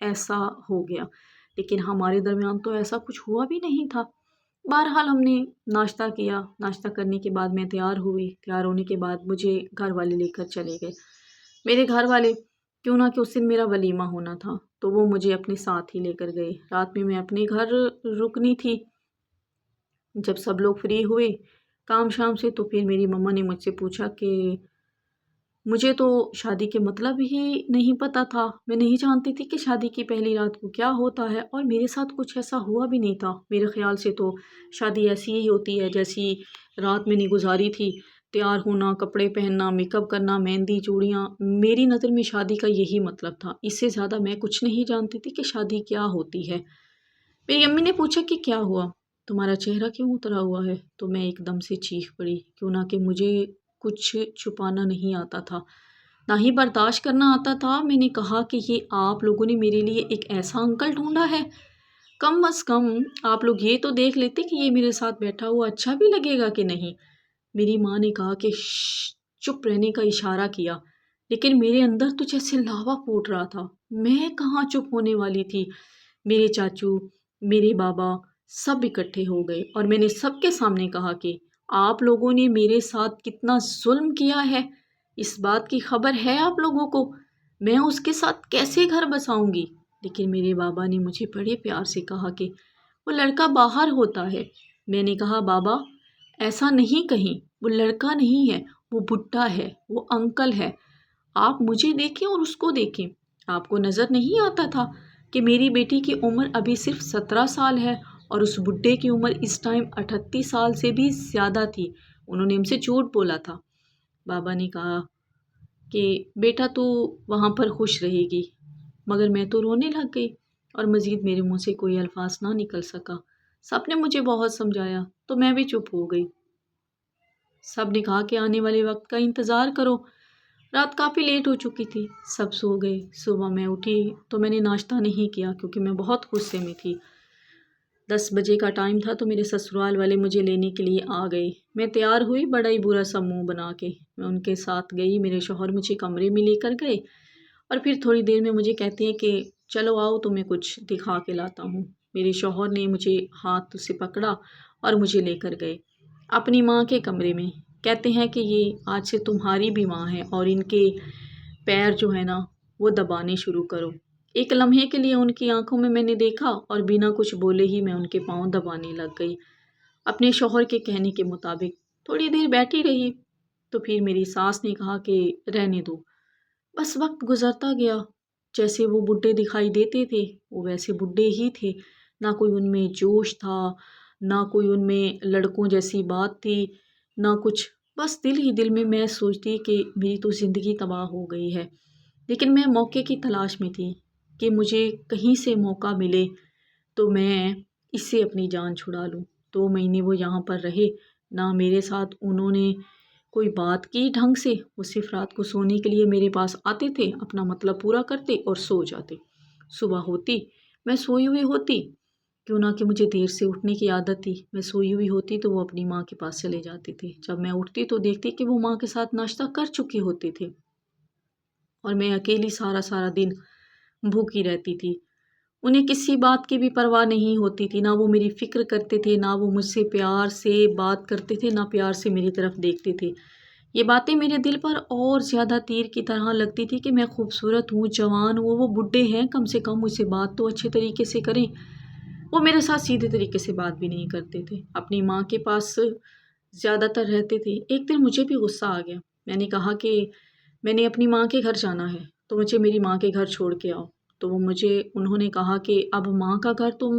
ایسا ہو گیا، لیکن ہمارے درمیان تو ایسا کچھ ہوا بھی نہیں تھا۔ بہرحال ہم نے ناشتہ کیا، ناشتہ کرنے کے بعد میں تیار ہوئی، تیار ہونے کے بعد مجھے گھر والے لے کر چلے گئے۔ میرے گھر والے، کیوں نہ کہ اس دن میرا ولیمہ ہونا تھا، تو وہ مجھے اپنے ساتھ ہی لے کر گئے۔ رات میں اپنے گھر رکنی تھی۔ جب سب لوگ فری ہوئے کام شام سے، تو پھر میری مما نے مجھ سے پوچھا کہ مجھے تو شادی کے مطلب ہی نہیں پتہ تھا، میں نہیں جانتی تھی کہ شادی کی پہلی رات کو کیا ہوتا ہے، اور میرے ساتھ کچھ ایسا ہوا بھی نہیں تھا۔ میرے خیال سے تو شادی ایسی ہی ہوتی ہے جیسی رات میں نے گزاری تھی، تیار ہونا، کپڑے پہننا، میک اپ کرنا، مہندی، چوڑیاں۔ میری نظر میں شادی کا یہی مطلب تھا، اس سے زیادہ میں کچھ نہیں جانتی تھی کہ شادی کیا ہوتی ہے۔ میری امی نے پوچھا کہ کیا ہوا، تمہارا چہرہ کیوں اترا ہوا ہے؟ تو میں ایک دم سے چیخ پڑی، کیوں نہ کہ مجھے کچھ چھپانا نہیں آتا تھا، نہ ہی برداشت کرنا آتا تھا۔ میں نے کہا کہ یہ آپ لوگوں نے میرے لیے ایک ایسا انکل ڈھونڈا ہے، کم از کم آپ لوگ یہ تو دیکھ لیتے کہ یہ میرے ساتھ بیٹھا ہوا اچھا بھی لگے گا کہ نہیں۔ میری ماں نے کہا کہ چپ رہنے کا اشارہ کیا، لیکن میرے اندر تو جیسے لاوا پھوٹ رہا تھا۔ میں کہاں چپ ہونے والی تھی۔ میرے چاچو، میرے بابا سب اکٹھے ہو گئے، اور میں نے سب کے سامنے کہا کہ آپ لوگوں نے میرے ساتھ کتنا ظلم کیا ہے، اس بات کی خبر ہے آپ لوگوں کو؟ میں اس کے ساتھ کیسے گھر بساؤں گی؟ لیکن میرے بابا نے مجھے بڑے پیار سے کہا کہ وہ لڑکا باہر ہوتا ہے۔ میں نے کہا بابا ایسا نہیں کہیں، وہ لڑکا نہیں ہے، وہ بڈھا ہے، وہ انکل ہے۔ آپ مجھے دیکھیں اور اس کو دیکھیں، آپ کو نظر نہیں آتا تھا کہ میری بیٹی کی عمر ابھی صرف 17 سال ہے، اور اس بڈھے کی عمر اس ٹائم 38 سال سے بھی زیادہ تھی؟ انہوں نے ہم سے جھوٹ بولا تھا۔ بابا نے کہا کہ بیٹا تو وہاں پر خوش رہے گی، مگر میں تو رونے لگ گئی، اور مزید میرے منہ سے کوئی الفاظ نہ نکل سکا۔ سب نے مجھے بہت سمجھایا تو میں بھی چپ ہو گئی۔ سب نے کہا کہ آنے والے وقت کا انتظار کرو۔ رات کافی لیٹ ہو چکی تھی، سب سو گئے۔ صبح میں اٹھی تو میں نے ناشتہ نہیں کیا کیونکہ میں بہت غصے میں تھی۔ 10 بجے کا ٹائم تھا تو میرے سسرال والے مجھے لینے کے لیے آ گئے۔ میں تیار ہوئی بڑا ہی برا سا منہ بنا کے، میں ان کے ساتھ گئی۔ میرے شوہر مجھے کمرے میں لے کر گئے، اور پھر تھوڑی دیر میں مجھے کہتے ہیں کہ چلو آؤ تمہیں کچھ دکھا کے لاتا ہوں۔ میرے شوہر نے مجھے ہاتھ سے پکڑا اور مجھے لے کر گئے اپنی ماں کے کمرے میں۔ کہتے ہیں کہ یہ آج سے تمہاری بھی ماں ہے، اور ان کے پیر جو ہے نا وہ دبانے شروع کرو۔ ایک لمحے کے لیے ان کی آنکھوں میں نے دیکھا، اور بنا کچھ بولے ہی میں ان کے پاؤں دبانے لگ گئی اپنے شوہر کے کہنے کے مطابق۔ تھوڑی دیر بیٹھی رہی تو پھر میری ساس نے کہا کہ رہنے دو۔ بس وقت گزرتا گیا، جیسے وہ بڈھے دکھائی دیتے تھے وہ ویسے بڈھے ہی تھے، نہ کوئی ان میں جوش تھا، نہ کوئی ان میں لڑکوں جیسی بات تھی، نہ کچھ۔ بس دل ہی دل میں سوچتی کہ میری تو زندگی تباہ ہو گئی ہے، لیکن میں موقع کی تلاش میں تھی کہ مجھے کہیں سے موقع ملے تو میں اس سے اپنی جان چھڑا لوں۔ 2 مہینے وہ یہاں پر رہے، نہ میرے ساتھ انہوں نے کوئی بات کی ڈھنگ سے، وہ صرف رات کو سونے کے لیے میرے پاس آتے تھے، اپنا مطلب پورا کرتے اور سو جاتے۔ صبح ہوتی میں سوئی ہوئی ہوتی، کیوں نہ کہ مجھے دیر سے اٹھنے کی عادت تھی، میں سوئی ہوئی ہوتی تو وہ اپنی ماں کے پاس چلے جاتے تھے۔ جب میں اٹھتی تو دیکھتی کہ وہ ماں کے ساتھ ناشتہ کر چکے ہوتے تھے، اور میں اکیلی سارا دن بھوکی رہتی تھی۔ انہیں کسی بات کی بھی پرواہ نہیں ہوتی تھی، نہ وہ میری فکر کرتے تھے، نہ وہ مجھ سے پیار سے بات کرتے تھے، نہ پیار سے میری طرف دیکھتے تھے۔ یہ باتیں میرے دل پر اور زیادہ تیر کی طرح لگتی تھی کہ میں خوبصورت ہوں، جوان ہوں، وہ بڈھے ہیں، کم سے کم مجھ سے بات تو اچھے طریقے سے کریں۔ وہ میرے ساتھ سیدھے طریقے سے بات بھی نہیں کرتے تھے، اپنی ماں کے پاس زیادہ تر رہتے تھے۔ ایک دن مجھے بھی غصہ آ گیا، میں نے کہا کہ میں نے اپنی ماں کے گھر جانا ہے تو مجھے میری ماں کے گھر چھوڑ کے آؤ۔ تو انہوں نے کہا کہ اب ماں کا گھر تم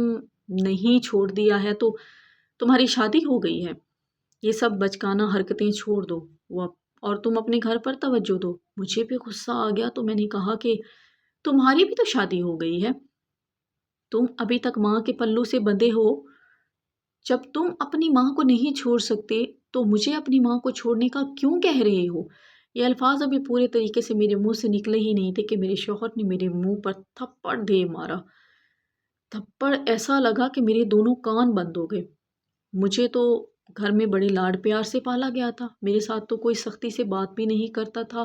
نہیں چھوڑ دیا ہے تو تمہاری شادی ہو گئی ہے، یہ سب بچکانہ حرکتیں چھوڑ دو اور تم اپنے گھر پر توجہ دو۔ مجھے بھی غصہ آ گیا تو میں نے کہا کہ تمہاری بھی تو شادی ہو گئی ہے، تم ابھی تک ماں کے پلوں سے بندھے ہو۔ جب تم اپنی ماں کو نہیں چھوڑ سکتے تو مجھے اپنی ماں کو چھوڑنے کا کیوں کہہ رہے ہو؟ یہ الفاظ ابھی پورے طریقے سے میرے منہ سے نکلے ہی نہیں تھے کہ میرے شوہر نے میرے منہ پر تھپڑ دے مارا۔ تھپڑ ایسا لگا کہ میرے دونوں کان بند ہو گئے۔ مجھے تو گھر میں بڑے لاڈ پیار سے پالا گیا تھا، میرے ساتھ تو کوئی سختی سے بات بھی نہیں کرتا تھا،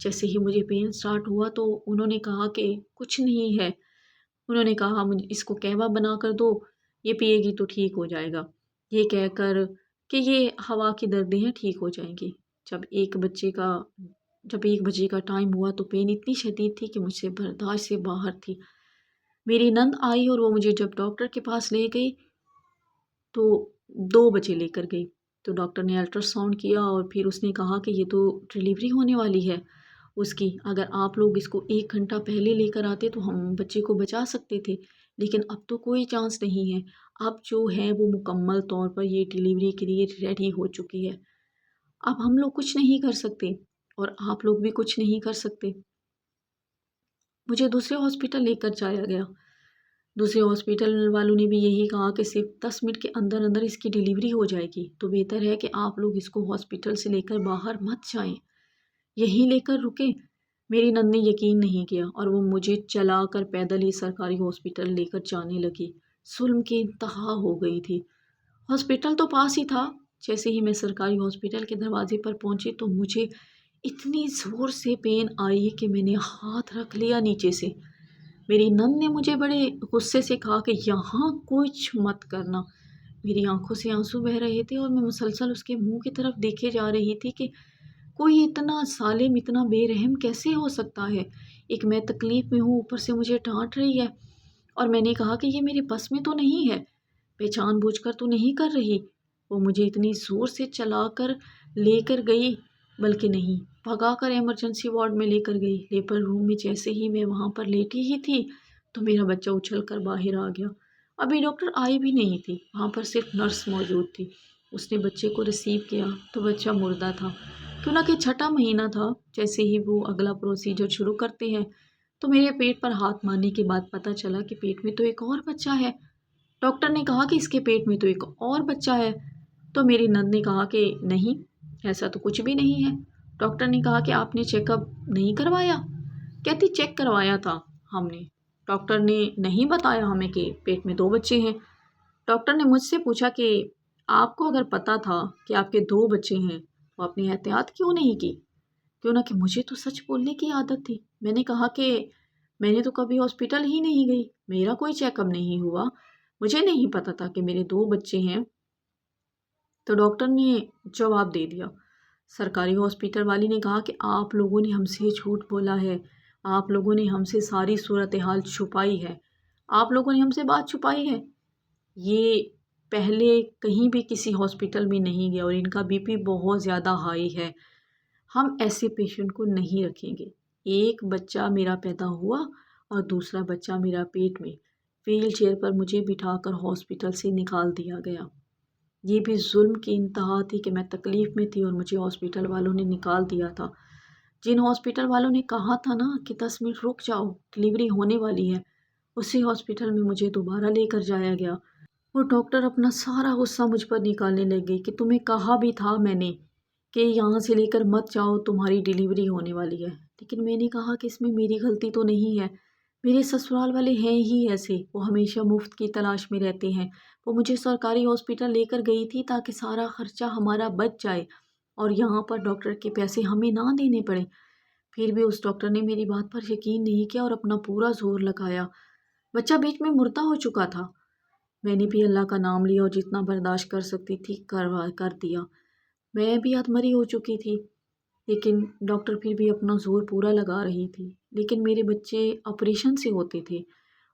جیسے ہی مجھے پین سٹارٹ ہوا تو انہوں نے کہا کہ کچھ نہیں ہے۔ انہوں نے کہا مجھے اس کو قہوہ بنا کر دو، یہ پیے گی تو ٹھیک ہو جائے گا، یہ کہہ کر کہ یہ ہوا کی دردیں ہیں ٹھیک ہو جائیں گی۔ جب ایک بجے کا جب 1 بجے کا ٹائم ہوا تو پین اتنی شدید تھی کہ مجھ سے برداشت سے باہر تھی۔ میری نند آئی اور وہ مجھے جب ڈاکٹر کے پاس لے گئی تو 2 بجے لے کر گئی، تو ڈاکٹر نے الٹرا ساؤنڈ کیا اور پھر اس نے کہا کہ یہ تو ڈلیوری ہونے والی ہے اس کی، اگر آپ لوگ اس کو 1 گھنٹہ پہلے لے کر آتے تو ہم بچے کو بچا سکتے تھے، لیکن اب تو کوئی چانس نہیں ہے، اب جو ہے وہ مکمل طور پر یہ ڈلیوری کے لیے ریڈی ہو چکی ہے، اب ہم لوگ کچھ نہیں کر سکتے اور آپ لوگ بھی کچھ نہیں کر سکتے۔ مجھے دوسرے ہاسپٹل لے کر جایا گیا، دوسرے ہاسپٹل والوں نے بھی یہی کہا کہ صرف 10 منٹ کے اندر اندر اس کی ڈلیوری ہو جائے گی، تو بہتر ہے کہ آپ لوگ اس کو ہاسپٹل سے لے کر باہر مت جائیں، یہیں لے کر رکیں۔ میری نند نے یقین نہیں کیا اور وہ مجھے چلا کر پیدل ہی سرکاری ہاسپٹل لے کر جانے لگی۔ ظلم کی انتہا ہو گئی تھی۔ ہاسپٹل تو پاس ہی تھا، جیسے ہی میں سرکاری ہاسپٹل کے دروازے پر پہنچی تو مجھے اتنی زور سے پین آئی کہ میں نے ہاتھ رکھ لیا نیچے سے۔ میری نند نے مجھے بڑے غصے سے کہا کہ یہاں کچھ مت کرنا۔ میری آنکھوں سے آنسو بہہ رہے تھے اور میں مسلسل اس کے منہ کی طرف دیکھے جا رہی تھی کہ کوئی اتنا ظالم اتنا بے رحم کیسے ہو سکتا ہے، ایک میں تکلیف میں ہوں اوپر سے مجھے ڈانٹ رہی ہے، اور میں نے کہا کہ یہ میرے بس میں تو نہیں ہے، پہچان بوجھ کر تو نہیں کر رہی۔ وہ مجھے اتنی زور سے چلا کر لے کر گئی، بلکہ نہیں بھگا کر ایمرجنسی وارڈ میں لے کر گئی۔ لیبر روم میں جیسے ہی میں وہاں پر لیٹی ہی تھی تو میرا بچہ اچھل کر باہر آ گیا۔ ابھی ڈاکٹر آئی بھی نہیں تھی، وہاں پر صرف نرس موجود تھی۔ اس نے بچے کو ریسیو کیا تو بچہ مردہ تھا، کیوں نہ کہ 6واں مہینہ تھا۔ جیسے ہی وہ اگلا پروسیجر شروع کرتے ہیں تو میرے پیٹ پر ہاتھ مارنے کے بعد پتہ چلا کہ پیٹ میں تو ایک اور بچہ ہے۔ ڈاکٹر نے کہا کہ اس کے پیٹ میں تو ایک اور بچہ ہے، تو میری نند نے کہا کہ نہیں، ایسا تو کچھ بھی نہیں ہے۔ ڈاکٹر نے کہا کہ آپ نے چیک اپ نہیں کروایا؟ کہتی چیک کروایا تھا ہم نے، ڈاکٹر نے نہیں بتایا ہمیں کہ پیٹ میں 2 بچے ہیں۔ ڈاکٹر نے مجھ سے پوچھا کہ آپ کو اگر پتا تھا کہ آپ کے 2 بچے ہیں تو آپ نے احتیاط کیوں نہیں کی؟ کیوں نہ کہ مجھے تو سچ بولنے کی عادت تھی۔ میں نے کہا کہ میں نے تو کبھی ہاسپٹل ہی نہیں گئی، میرا کوئی چیک اپ نہیں ہوا، مجھے نہیں پتا تھا کہ میرے 2 بچے ہیں۔ تو ڈاکٹر نے جواب دے دیا، سرکاری ہاسپٹل والی نے کہا کہ آپ لوگوں نے ہم سے جھوٹ بولا ہے، آپ لوگوں نے ہم سے ساری صورتحال چھپائی ہے، آپ لوگوں نے ہم سے بات چھپائی ہے۔ یہ پہلے کہیں بھی کسی ہاسپٹل میں نہیں گیا اور ان کا بی پی بہت زیادہ ہائی ہے، ہم ایسے پیشنٹ کو نہیں رکھیں گے۔ ایک بچہ میرا پیدا ہوا اور دوسرا بچہ میرا پیٹ میں، ویل چیئر پر مجھے بٹھا کر ہاسپٹل سے نکال دیا گیا۔ یہ بھی ظلم کی انتہا تھی کہ میں تکلیف میں تھی اور مجھے ہاسپٹل والوں نے نکال دیا تھا۔ جن ہاسپٹل والوں نے کہا تھا نا کہ 10 منٹ رک جاؤ ڈلیوری ہونے والی ہے، اسی ہاسپٹل میں مجھے دوبارہ لے کر جایا گیا۔ وہ ڈاکٹر اپنا سارا غصہ مجھ پر نکالنے لگ گئی کہ تمہیں کہا بھی تھا میں نے کہ یہاں سے لے کر مت جاؤ، تمہاری ڈلیوری ہونے والی ہے، لیکن میں نے کہا کہ اس میں میری غلطی تو نہیں ہے، میرے سسرال والے ہیں ہی ایسے، وہ ہمیشہ مفت کی تلاش میں رہتے ہیں، وہ مجھے سرکاری ہاسپٹل لے کر گئی تھی تاکہ سارا خرچہ ہمارا بچ جائے اور یہاں پر ڈاکٹر کے پیسے ہمیں نہ دینے پڑیں۔ پھر بھی اس ڈاکٹر نے میری بات پر یقین نہیں کیا اور اپنا پورا زور لگایا۔ بچہ بیچ میں مردہ ہو چکا تھا۔ میں نے بھی اللہ کا نام لیا اور جتنا برداشت کر سکتی تھی کر دیا۔ میں بھی ادمری ہو چکی تھی، لیکن ڈاکٹر پھر بھی اپنا زور پورا لگا رہی تھی۔ لیکن میرے بچے آپریشن سے ہوتے تھے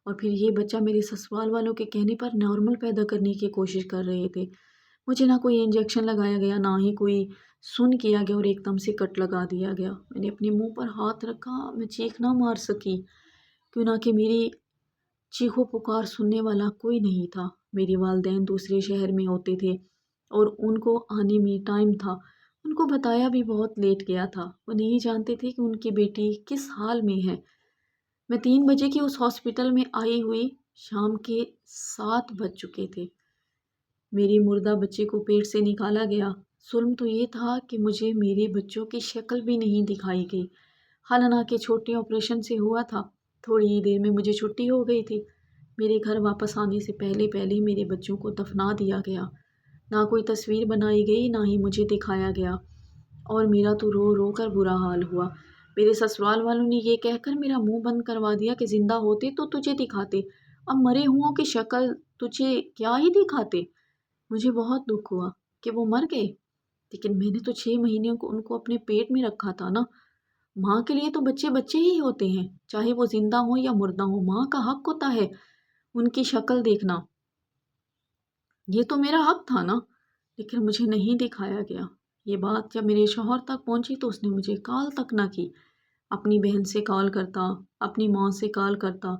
اور پھر یہ بچہ میرے سسرال والوں کے کہنے پر نارمل پیدا کرنے کی کوشش کر رہے تھے۔ مجھے نہ کوئی انجیکشن لگایا گیا، نہ ہی کوئی سن کیا گیا اور ایک دم سے کٹ لگا دیا گیا۔ میں نے اپنے منہ پر ہاتھ رکھا، میں چیخ نہ مار سکی، کیوں نہ کہ میری چیخو پکار سننے والا کوئی نہیں تھا۔ میرے والدین دوسرے شہر میں ہوتے تھے اور ان کو آنے میں ٹائم تھا، ان کو بتایا بھی بہت لیٹ گیا تھا، وہ نہیں جانتے تھے کہ ان کی بیٹی کس حال میں ہے۔ میں 3 بجے کی اس ہاسپٹل میں آئی ہوئی، شام کے 7 بج چکے تھے۔ میری مردہ بچے کو پیٹ سے نکالا گیا۔ ظلم تو یہ تھا کہ مجھے میرے بچوں کی شکل بھی نہیں دکھائی گئی، حالانکہ چھوٹے آپریشن سے ہوا تھا۔ تھوڑی ہی دیر میں مجھے چھٹی ہو گئی تھی۔ میرے گھر واپس آنے سے پہلے پہلے میرے بچوں کو دفنا دیا گیا، نہ کوئی تصویر بنائی گئی، نہ ہی مجھے دکھایا گیا، اور میرا تو رو رو کر برا حال ہوا۔ میرے سسرال والوں نے یہ کہہ کر میرا منہ بند کروا دیا کہ زندہ ہوتے تو تجھے دکھاتے، اب مرے ہوں کی شکل تجھے کیا ہی دکھاتے۔ مجھے بہت دکھ ہوا کہ وہ مر گئے، لیکن میں نے تو 6 مہینے کو ان کو اپنے پیٹ میں رکھا تھا نا۔ ماں کے لیے تو بچے بچے ہی ہوتے ہیں، چاہے وہ زندہ ہوں یا مردہ ہوں، ماں کا حق ہوتا ہے ان کی شکل دیکھنا۔ یہ تو میرا حق تھا نا، لیکن مجھے نہیں دکھایا گیا۔ یہ بات جب میرے شوہر تک پہنچی تو اس نے مجھے کال تک نہ کی۔ اپنی بہن سے کال کرتا، اپنی ماں سے کال کرتا،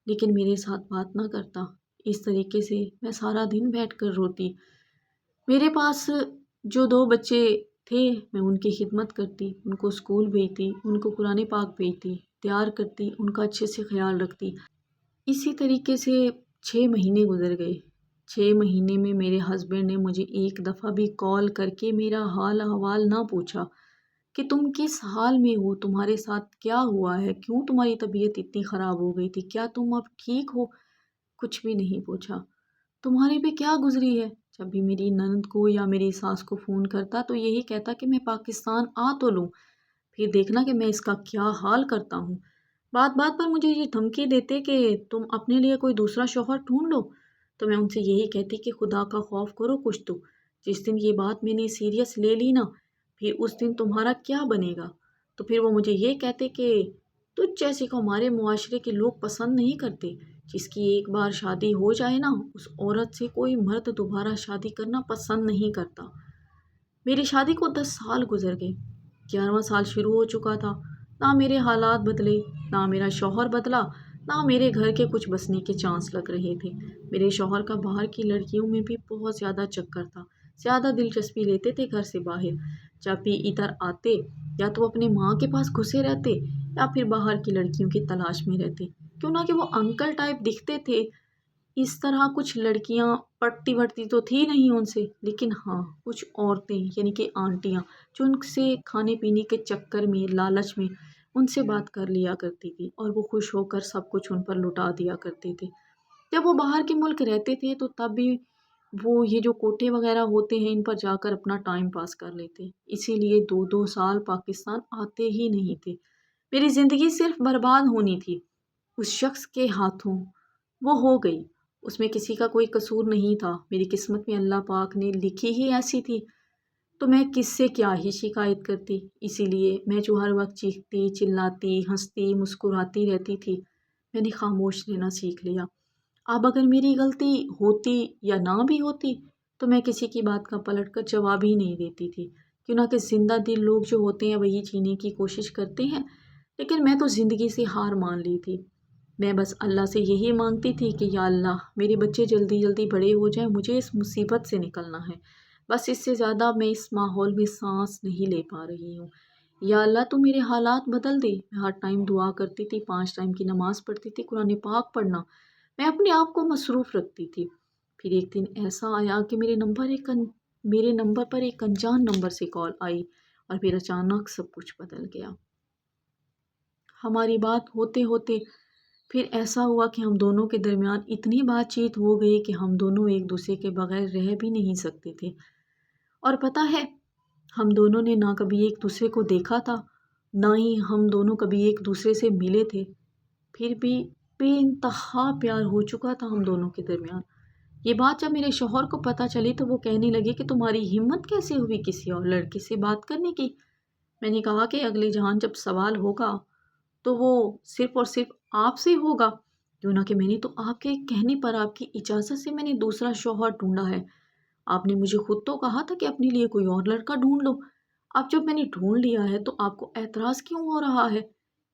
لیکن میرے ساتھ بات نہ کرتا۔ اس طریقے سے میں سارا دن بیٹھ کر روتی۔ میرے پاس جو 2 بچے تھے میں ان کی خدمت کرتی، ان کو اسکول بھیجتی، ان کو قرآن پاک بھیجتی، تیار کرتی، ان کا اچھے سے خیال رکھتی۔ اسی طریقے سے 6 مہینے گزر گئے۔ 6 مہینے میں میرے ہسبینڈ نے مجھے ایک دفعہ بھی کال کر کے میرا حال احوال نہ پوچھا کہ تم کس حال میں ہو، تمہارے ساتھ کیا ہوا ہے، کیوں تمہاری طبیعت اتنی خراب ہو گئی تھی، کیا تم اب ٹھیک ہو، کچھ بھی نہیں پوچھا۔ تمہارے پہ کیا گزری ہے؟ جب بھی میری نند کو یا میری ساس کو فون کرتا تو یہی کہتا کہ میں پاکستان آ تو لوں، پھر دیکھنا کہ میں اس کا کیا حال کرتا ہوں۔ بات بات پر مجھے یہ دھمکی دیتے کہ تم اپنے لیے کوئی دوسرا شوہر ڈھونڈ لو، تو میں ان سے یہی کہتی کہ خدا کا خوف کرو کچھ تو۔ جس دن یہ بات میں نے سیریس لے لی نا، پھر اس دن تمہارا کیا بنے گا؟ تو پھر وہ مجھے یہ کہتے کہ تجھ جیسے کو ہمارے معاشرے کے لوگ پسند نہیں کرتے، جس کی ایک بار شادی ہو جائے نا، اس عورت سے کوئی مرد دوبارہ شادی کرنا پسند نہیں کرتا۔ میری شادی کو 10 سال گزر گئے، 11واں سال شروع ہو چکا تھا، نہ میرے حالات بدلے، نہ میرا شوہر بدلا، نہ میرے گھر کے کچھ بسنے کے چانس لگ رہے تھے۔ میرے شوہر کا باہر کی لڑکیوں میں بھی بہت زیادہ چکر تھا، زیادہ دلچسپی لیتے تھے گھر سے باہر۔ جب بھی ادھر آتے یا تو اپنے ماں کے پاس گھسے رہتے یا پھر باہر کی لڑکیوں کی تلاش میں رہتے، کیوں نہ کہ وہ انکل ٹائپ دکھتے تھے۔ اس طرح کچھ لڑکیاں پڑتی وڑتی تو تھی نہیں ان سے، لیکن ہاں کچھ عورتیں یعنی کہ آنٹیاں جو ان سے کھانے پینے کے چکر میں لالچ میں ان سے بات کر لیا کرتی تھی، اور وہ خوش ہو کر سب کچھ ان پر لٹا دیا کرتے تھے۔ جب وہ باہر کے ملک رہتے تھے تو تب بھی وہ یہ جو کوٹے وغیرہ ہوتے ہیں ان پر جا کر اپنا ٹائم پاس کر لیتے، اسی لیے 2 سال پاکستان آتے ہی نہیں تھے۔ میری زندگی صرف برباد ہونی تھی اس شخص کے ہاتھوں، وہ ہو گئی۔ اس میں کسی کا کوئی قصور نہیں تھا، میری قسمت میں اللہ پاک نے لکھی ہی ایسی تھی، تو میں کس سے کیا ہی شکایت کرتی۔ اسی لیے میں جو ہر وقت چیختی چلاتی ہنستی مسکراتی رہتی تھی، میں نے خاموش رہنا سیکھ لیا۔ اب اگر میری غلطی ہوتی یا نہ بھی ہوتی تو میں کسی کی بات کا پلٹ کر جواب ہی نہیں دیتی تھی، کیوں نہ کہ زندہ دل لوگ جو ہوتے ہیں وہی جینے کی کوشش کرتے ہیں، لیکن میں تو زندگی سے ہار مان لی تھی۔ میں بس اللہ سے یہی مانگتی تھی کہ یا اللہ میرے بچے جلدی جلدی بڑے ہو جائیں، مجھے اس مصیبت سے نکلنا ہے، بس اس سے زیادہ میں اس ماحول میں سانس نہیں لے پا رہی ہوں۔ یا اللہ تو میرے حالات بدل دے۔ میں ہر ٹائم دعا کرتی تھی، 5 ٹائم کی نماز پڑھتی تھی، قرآن پاک پڑھنا، میں اپنے آپ کو مصروف رکھتی تھی۔ پھر ایک دن ایسا آیا کہ میرے نمبر پر ایک انجان نمبر سے کال آئی، اور پھر اچانک سب کچھ بدل گیا۔ ہماری بات ہوتے ہوتے پھر ایسا ہوا کہ ہم دونوں کے درمیان اتنی بات چیت ہو گئی کہ ہم دونوں ایک دوسرے کے بغیر رہ بھی نہیں سکتے تھے۔ اور پتہ ہے ہم دونوں نے نہ کبھی ایک دوسرے کو دیکھا تھا، نہ ہی ہم دونوں کبھی ایک دوسرے سے ملے تھے، پھر بھی بے انتہا پیار ہو چکا تھا ہم دونوں کے درمیان۔ یہ بات جب میرے شوہر کو پتہ چلی تو وہ کہنے لگے کہ تمہاری ہمت کیسے ہوئی کسی اور لڑکے سے بات کرنے کی؟ میں نے کہا کہ اگلے جہان جب سوال ہوگا تو وہ صرف اور صرف آپ سے ہوگا، کیوں نہ کہ میں نے تو آپ کے کہنے پر، آپ کی اجازت سے میں نے دوسرا شوہر ڈھونڈا ہے۔ آپ نے مجھے خود تو کہا تھا کہ اپنے لیے کوئی اور لڑکا ڈھونڈ لو، اب جب میں نے ڈھونڈ لیا ہے تو آپ کو اعتراض کیوں ہو رہا ہے؟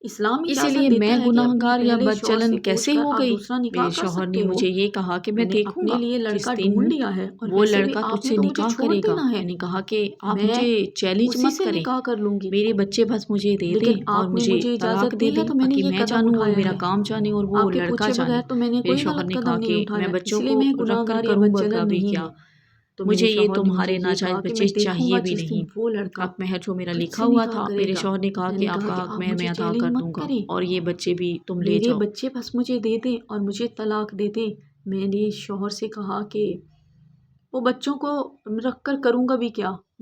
اسلام اسی اجازت لیے دیتا میں ہے کہ گناہ اپنے گار یا پہلے شوہر بدچلن سے پوچھ کیسے کر ہو آپ گئی؟ دوسرا نکاح میرے کر شوہر سکتے نے ہو۔ مجھے یہ کہا کہ میں میں نے دیکھوں اپنے گا لیے جس لڑکا دن ڈھونڈ لیا ہے، اور وہ ویسے بھی لڑکا تجھ آپ نے سے تو مجھے نکاح چھوڑ کرے گا۔ دینا ہے، میں نے کہا کہ آپ میں مجھے چیلنج اسی مت سے کریں، نکاح کر لوں گی، میرے بچے بس مجھے دے دیں لیکن اور آپ نے مجھے مجھے طلاق اجازت دے دی ہے دیں تو میں نے تاکہ یہ میں قدم جانوں اور اٹھایا میرا ہے۔ کام جانے اور وہ آپ کے لڑکا پوچھے جانے۔ بغیر تو میں نے میرے کوئی شوہر غلط نے قدم کہا نہیں کہ میں اٹھایا، اس بچوں لیے کو میں رکھ گناہ کر گار یا کروں گا بدچلن بھی نہیں کیا، ہوں۔ تو میرے مجھے یہ شوہر نے مجھے تمہارے یہ ناجائز کہا کہ بچے میں دیکھوں چاہیے گا بھی جس دن نہیں۔ وہ لڑکا حق مہر جو میرا تجھ لکھا سے ہوا نکاح تھا، کرے میرے گا۔ شوہر نے کہا میں کہ نے آپ کہا کا کہ حق آپ میں مجھے ادا چیلنج کر مت دوں گا، کریں، اور یہ بچے بھی تم لے میرے جاؤ۔ بچے بس مجھے دے دیں اور مجھے طلاق دے دیں۔ میں نے شوہر سے کہا کہ وہ بچوں کو رکھ کر کروں گا بھی کیا؟